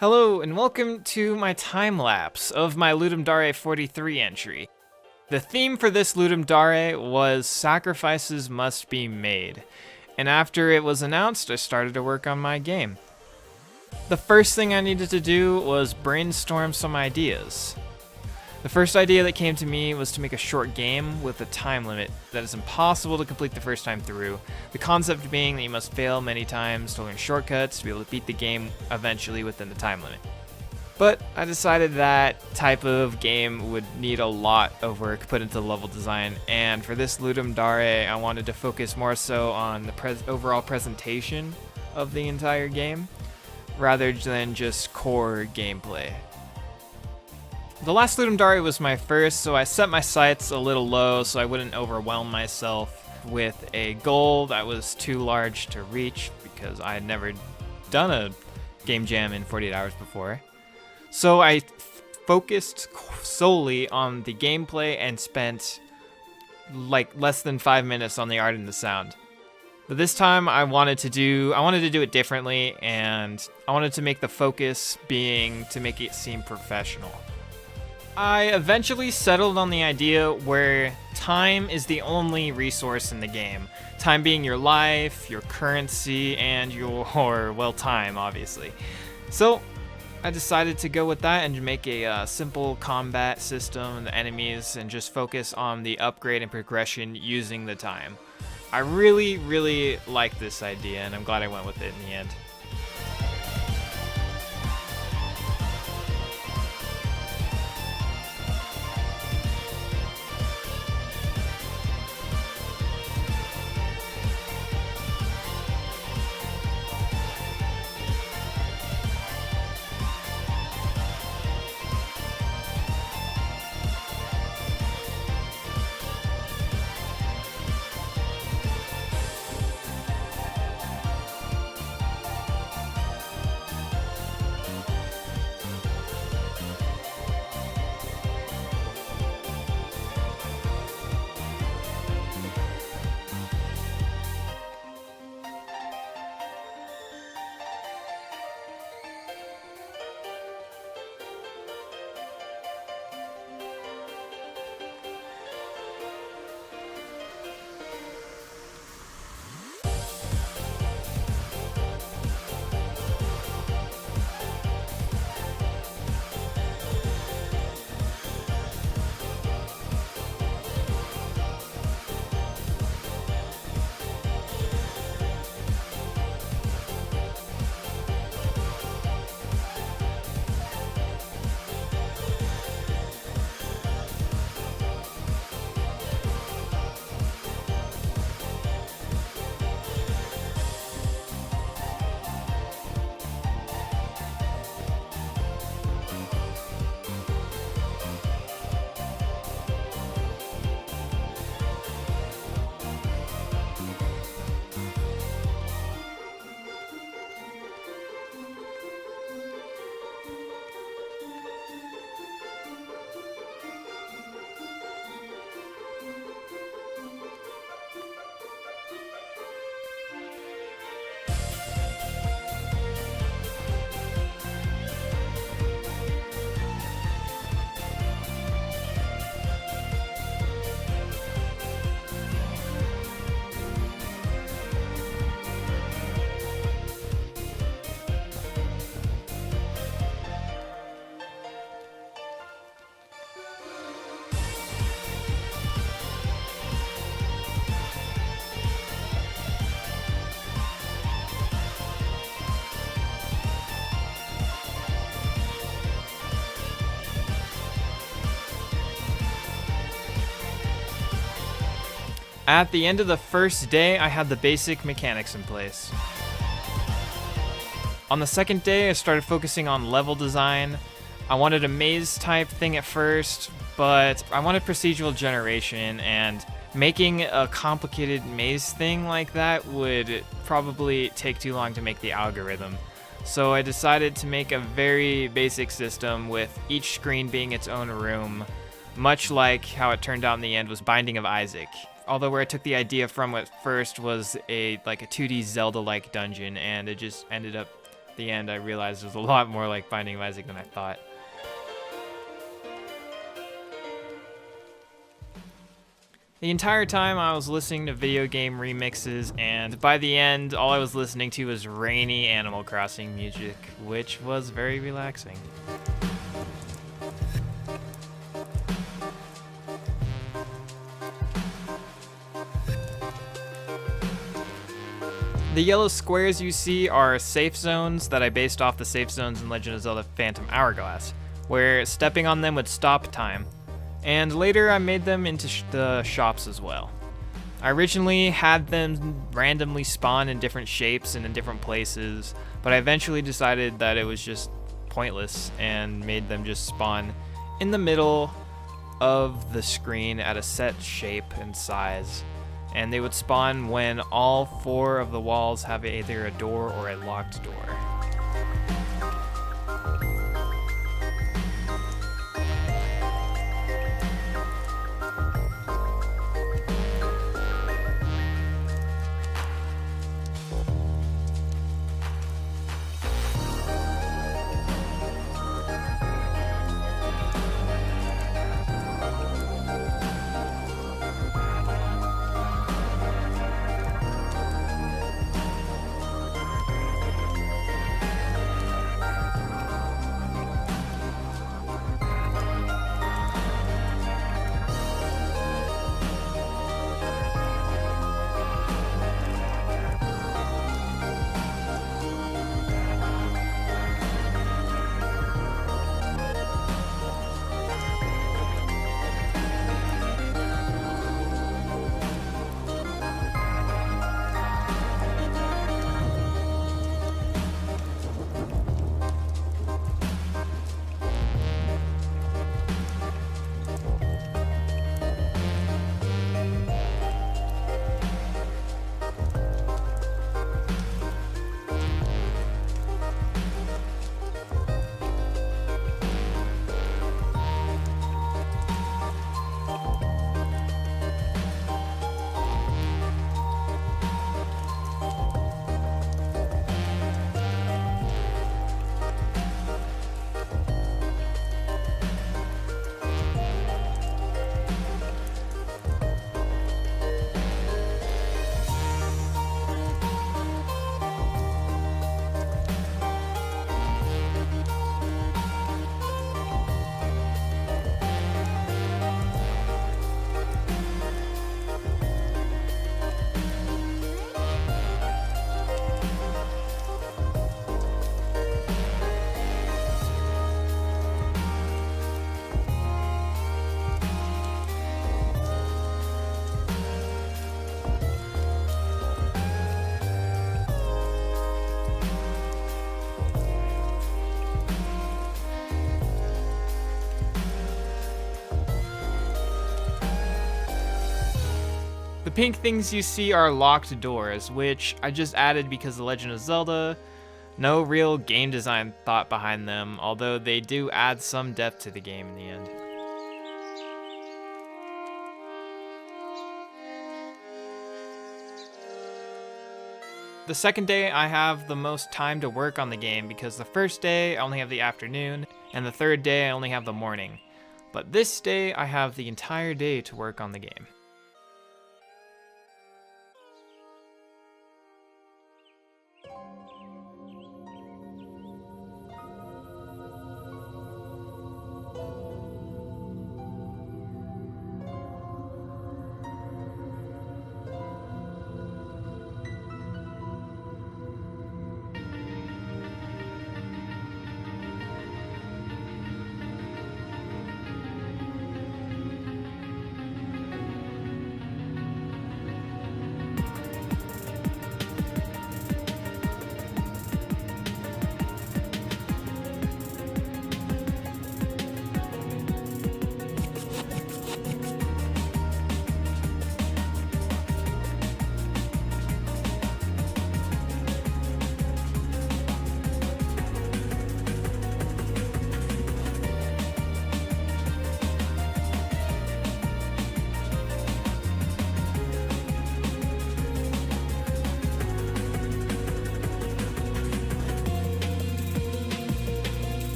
Hello and welcome to my time lapse of my Ludum Dare 43 entry. The theme for this Ludum Dare was Sacrifices Must Be Made, and after it was announced, I started to work on my game. The first thing I needed to do was brainstorm some ideas. The first idea that came to me was to make a short game with a time limit that is impossible to complete the first time through, the concept being that you must fail many times to learn shortcuts to be able to beat the game eventually within the time limit. But I decided that type of game would need a lot of work put into the level design, and for this Ludum Dare, I wanted to focus more so on the overall presentation of the entire game, rather than just core gameplay. The last Ludum Dare was my first, so I set my sights a little low so I wouldn't overwhelm myself with a goal that was too large to reach because I had never done a game jam in 48 hours before. So I focused solely on the gameplay and spent like less than 5 minutes on the art and the sound. But this time I wanted to do it differently, and I wanted to make the focus being to make it seem professional. I eventually settled on the idea where time is the only resource in the game. Time being your life, your currency, and your, well, time, obviously. So I decided to go with that and make a simple combat system, the enemies, and just focus on the upgrade and progression using the time. I really like this idea, and I'm glad I went with it in the end. At the end of the first day, I had the basic mechanics in place. On the second day, I started focusing on level design. I wanted a maze type thing at first, but I wanted procedural generation, and making a complicated maze thing like that would probably take too long to make the algorithm. So I decided to make a very basic system with each screen being its own room, much like how it turned out in the end was Binding of Isaac. Although where I took the idea from at first was a 2D Zelda-like dungeon, and it just ended up the end, I realized it was a lot more like Binding of Isaac than I thought. The entire time I was listening to video game remixes, and by the end, all I was listening to was rainy Animal Crossing music, which was very relaxing. The yellow squares you see are safe zones that I based off the safe zones in Legend of Zelda Phantom Hourglass, where stepping on them would stop time. And later I made them into the shops as well. I originally had them randomly spawn in different shapes and in different places, but I eventually decided that it was just pointless and made them just spawn in the middle of the screen at a set shape and size. And they would spawn when all 4 of the walls have either a door or a locked door. The pink things you see are locked doors, which I just added because The Legend of Zelda. No real game design thought behind them, although they do add some depth to the game in the end. The second day I have the most time to work on the game because the first day I only have the afternoon, and the third day I only have the morning. But this day I have the entire day to work on the game.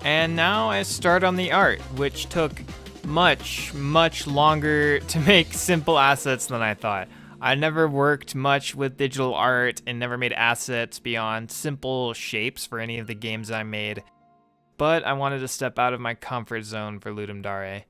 And now I start on the art, which took much longer to make simple assets than I thought. I never worked much with digital art and never made assets beyond simple shapes for any of the games I made, but I wanted to step out of my comfort zone for Ludum Dare.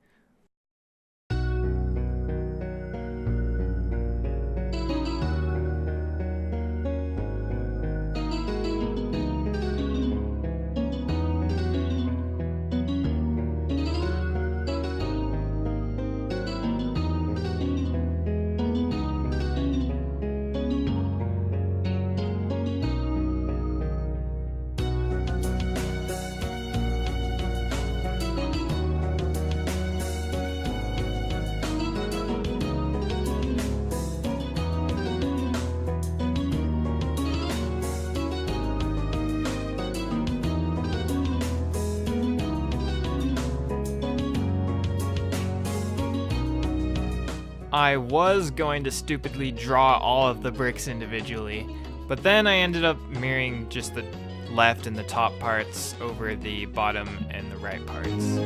I was going to stupidly draw all of the bricks individually, but then I ended up mirroring just the left and the top parts over the bottom and the right parts.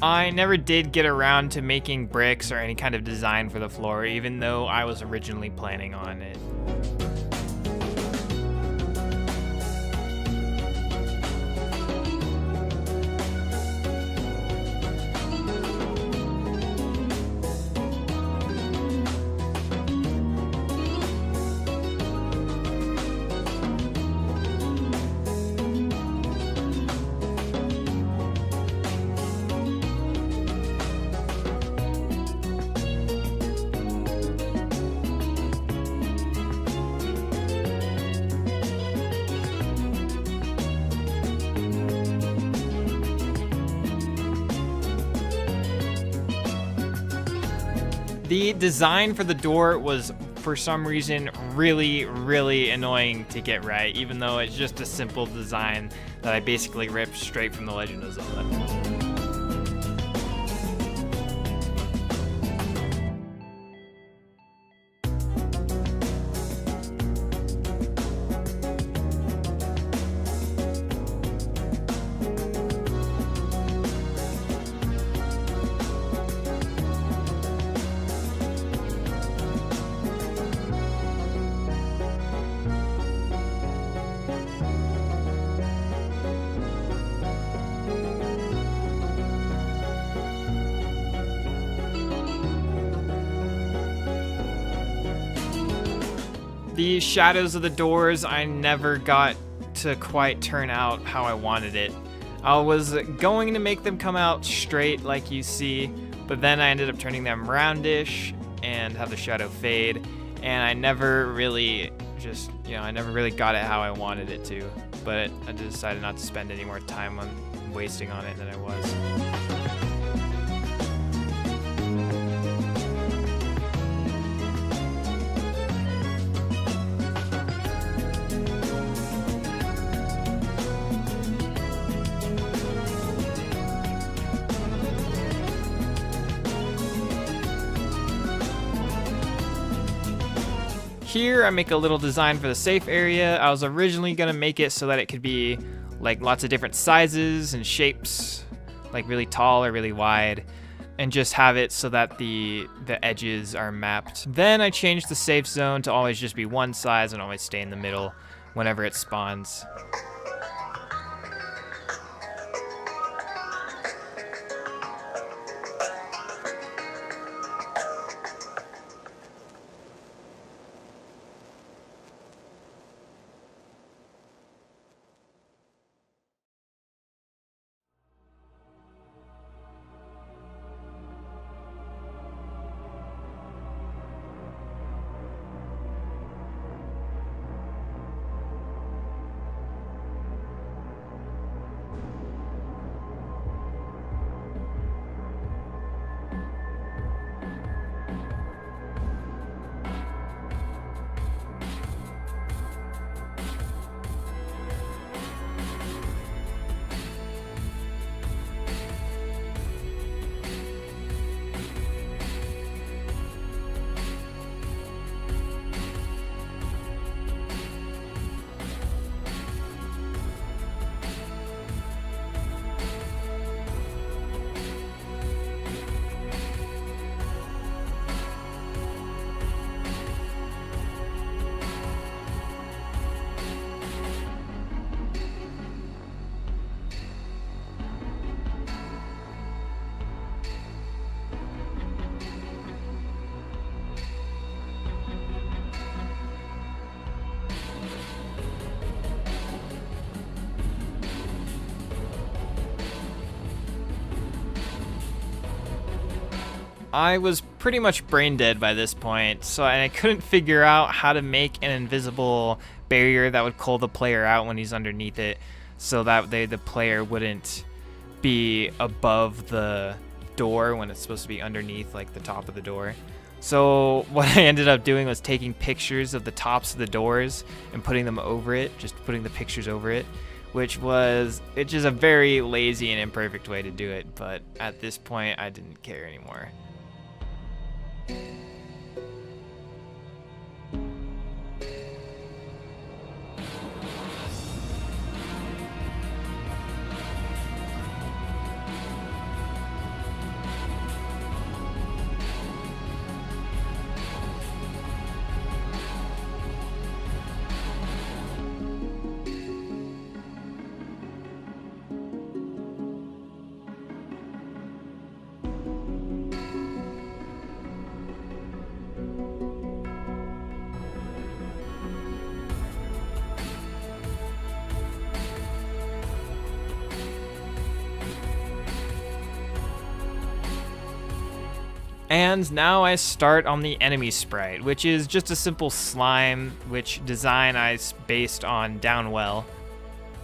I never did get around to making bricks or any kind of design for the floor, even though I was originally planning on it. The design for the door was, for some reason, really annoying to get right, even though it's just a simple design that I basically ripped straight from The Legend of Zelda. The shadows of the doors I never got to quite turn out how I wanted it. I was going to make them come out straight like you see, but then I ended up turning them roundish and have the shadow fade, and I never really got it how I wanted it to, but I decided not to spend any more time on wasting on it than I was. Here I make a little design for the safe area. I was originally gonna make it so that it could be like lots of different sizes and shapes, like really tall or really wide, and just have it so that the edges are mapped. Then I changed the safe zone to always just be one size and always stay in the middle whenever it spawns. I was pretty much brain dead by this point, so I couldn't figure out how to make an invisible barrier that would cull the player out when he's underneath it, so that the player wouldn't be above the door when it's supposed to be underneath, like the top of the door. So what I ended up doing was taking pictures of the tops of the doors and putting them over it, just putting the pictures over it, which is a very lazy and imperfect way to do it, but at this point I didn't care anymore. And now I start on the enemy sprite, which is just a simple slime, which design I based on Downwell.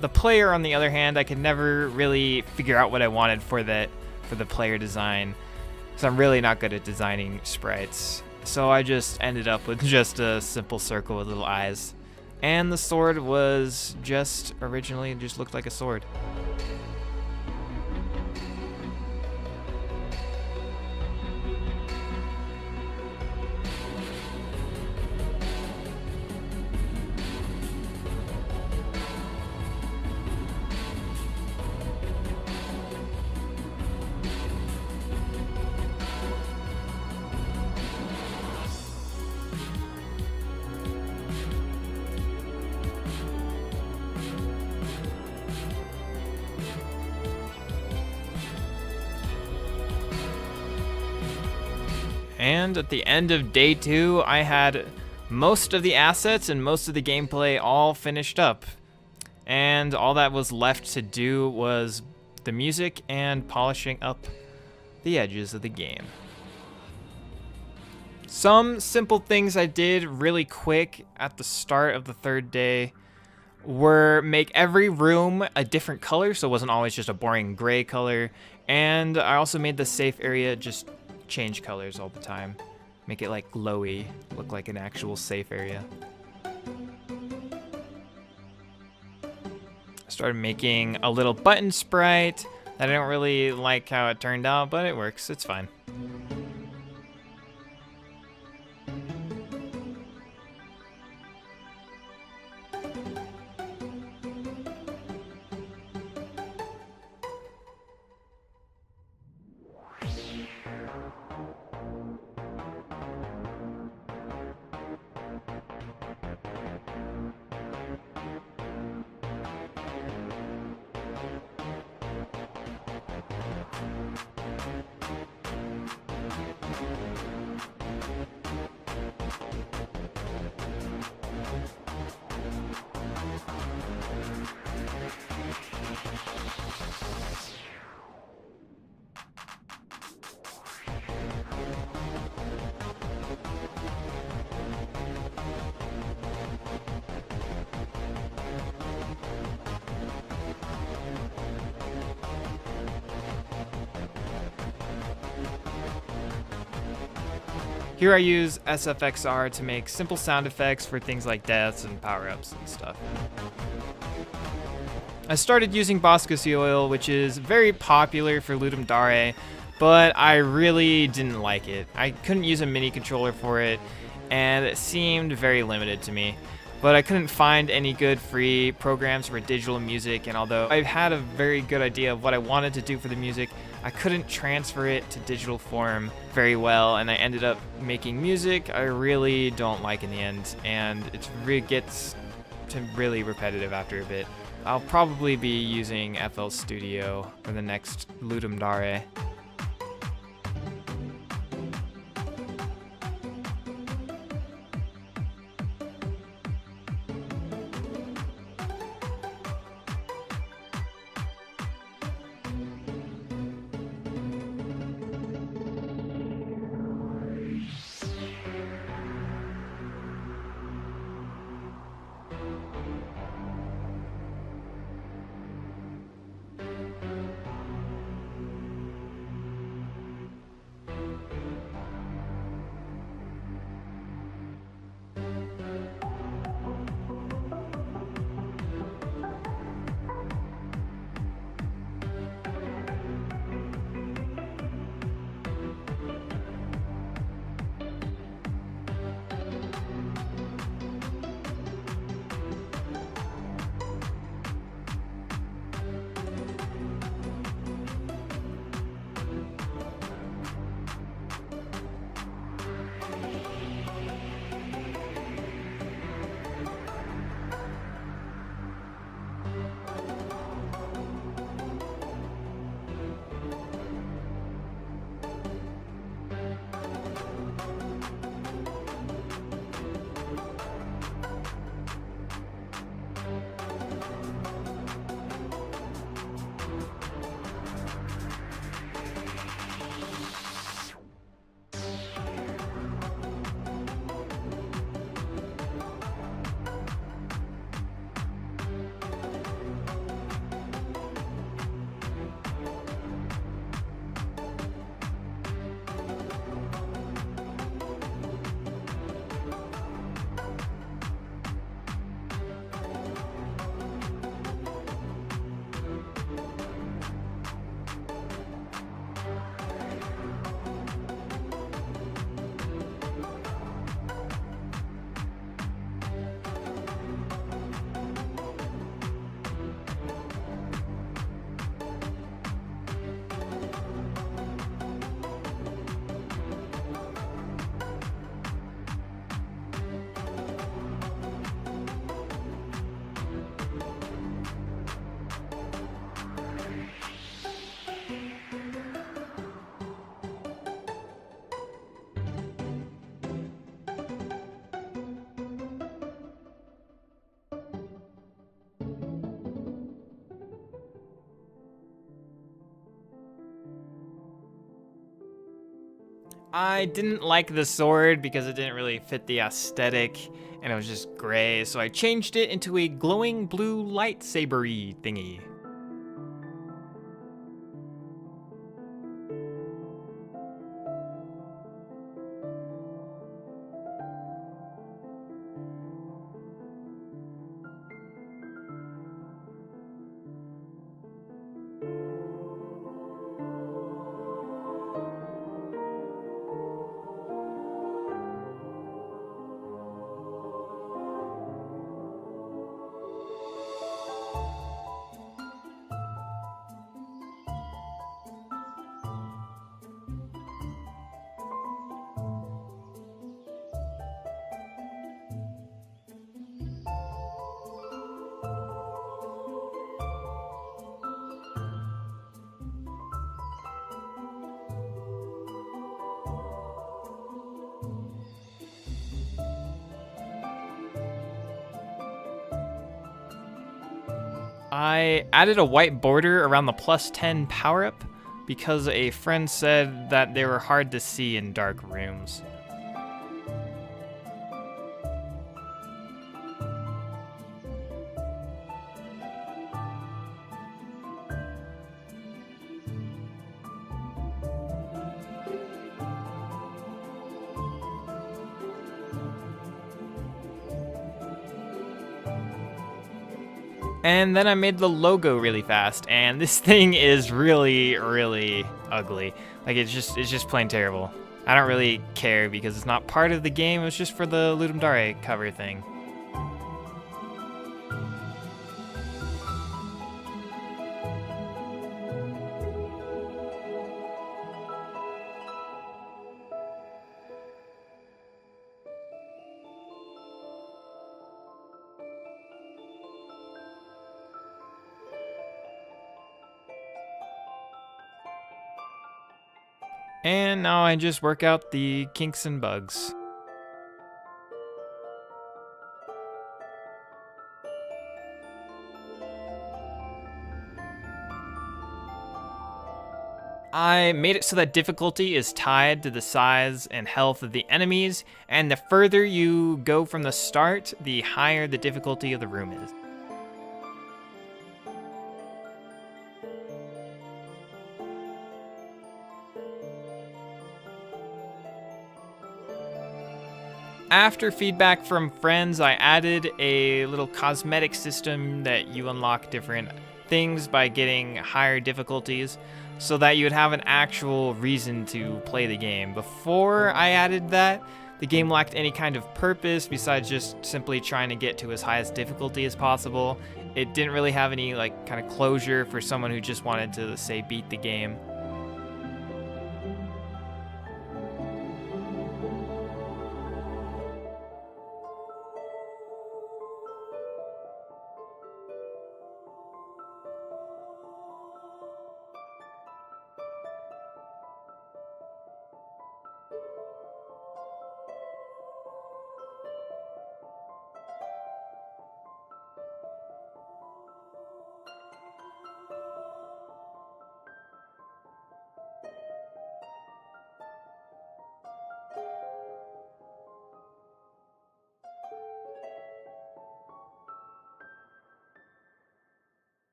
The player, on the other hand, I could never really figure out what I wanted for the player design, because I'm really not good at designing sprites. So I just ended up with just a simple circle with little eyes. And the sword was originally just looked like a sword. And at the end of day 2, I had most of the assets and most of the gameplay all finished up. And all that was left to do was the music and polishing up the edges of the game. Some simple things I did really quick at the start of the 3rd day were make every room a different color, so it wasn't always just a boring gray color. And I also made the safe area just change colors all the time. Make it like glowy, look like an actual safe area. I started making a little button sprite that I don't really like how it turned out, but it works, it's fine. Here I use SFXR to make simple sound effects for things like deaths and power-ups and stuff. I started using Boscosy oil, which is very popular for Ludum Dare, but I really didn't like it. I couldn't use a MIDI controller for it, and it seemed very limited to me. But I couldn't find any good free programs for digital music, and although I had a very good idea of what I wanted to do for the music, I couldn't transfer it to digital form very well, and I ended up making music I really don't like in the end, and it gets to really repetitive after a bit. I'll probably be using FL Studio for the next Ludum Dare. I didn't like the sword because it didn't really fit the aesthetic and it was just gray, so I changed it into a glowing blue lightsaber-y thingy. I added a white border around the +10 power-up because a friend said that they were hard to see in dark rooms. And then I made the logo really fast, and this thing is really, really ugly. Like it's just plain terrible. I don't really care because it's not part of the game. It was just for the Ludum Dare cover thing. And now I just work out the kinks and bugs. I made it so that difficulty is tied to the size and health of the enemies, and the further you go from the start, the higher the difficulty of the room is. After feedback from friends, I added a little cosmetic system that you unlock different things by getting higher difficulties so that you would have an actual reason to play the game. Before I added that, the game lacked any kind of purpose besides just simply trying to get to as highest difficulty as possible. It didn't really have any like kind of closure for someone who just wanted to, say, beat the game.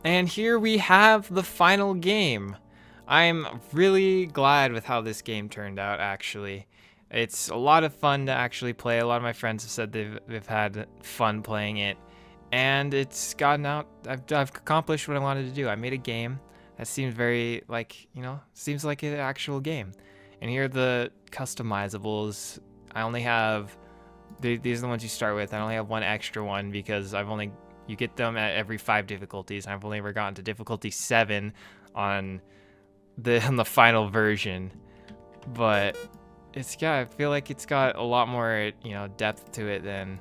And here we have the final game. I'm really glad with how this game turned out, actually. It's a lot of fun to actually play. A lot of my friends have said they've had fun playing it. And it's gotten out. I've accomplished what I wanted to do. I made a game that seems very, like, seems like an actual game. And here are the customizables. I only have, these are the ones you start with. I only have one extra one because you get them at every 5 difficulties. I've only ever gotten to difficulty 7 on the final version. But I feel like it's got a lot more, depth to it than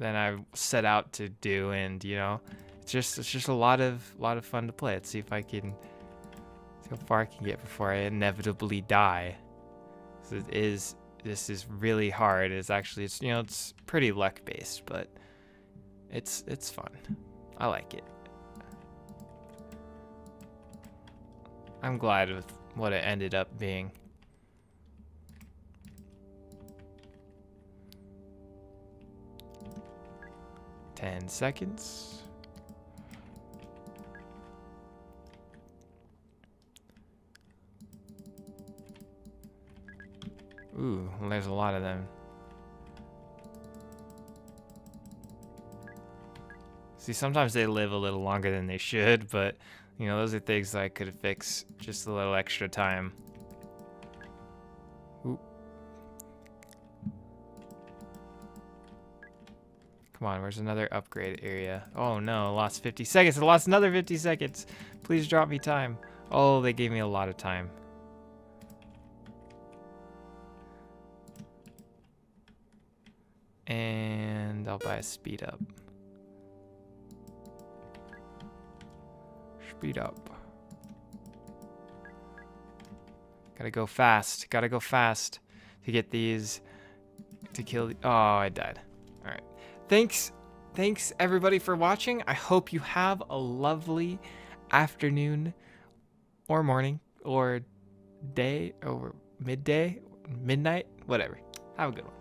I set out to do, and it's just a lot of fun to play. Let's see if I can see how far I can get before I inevitably die. So this is really hard. It's pretty luck based, but it's fun. I like it. I'm glad with what it ended up being. Ten seconds. Ooh, well, there's a lot of them. See, sometimes they live a little longer than they should, but those are things that I could fix just a little extra time. Ooh. Come on, where's another upgrade area? Oh no, I lost 50 seconds. I lost another 50 seconds. Please drop me time. Oh, they gave me a lot of time. And I'll buy a speed up. Speed up. Gotta go fast. Gotta go fast to get these, to kill the, oh, I died. All right. Thanks everybody for watching. I hope you have a lovely afternoon or morning or day or midday, midnight, whatever. Have a good one.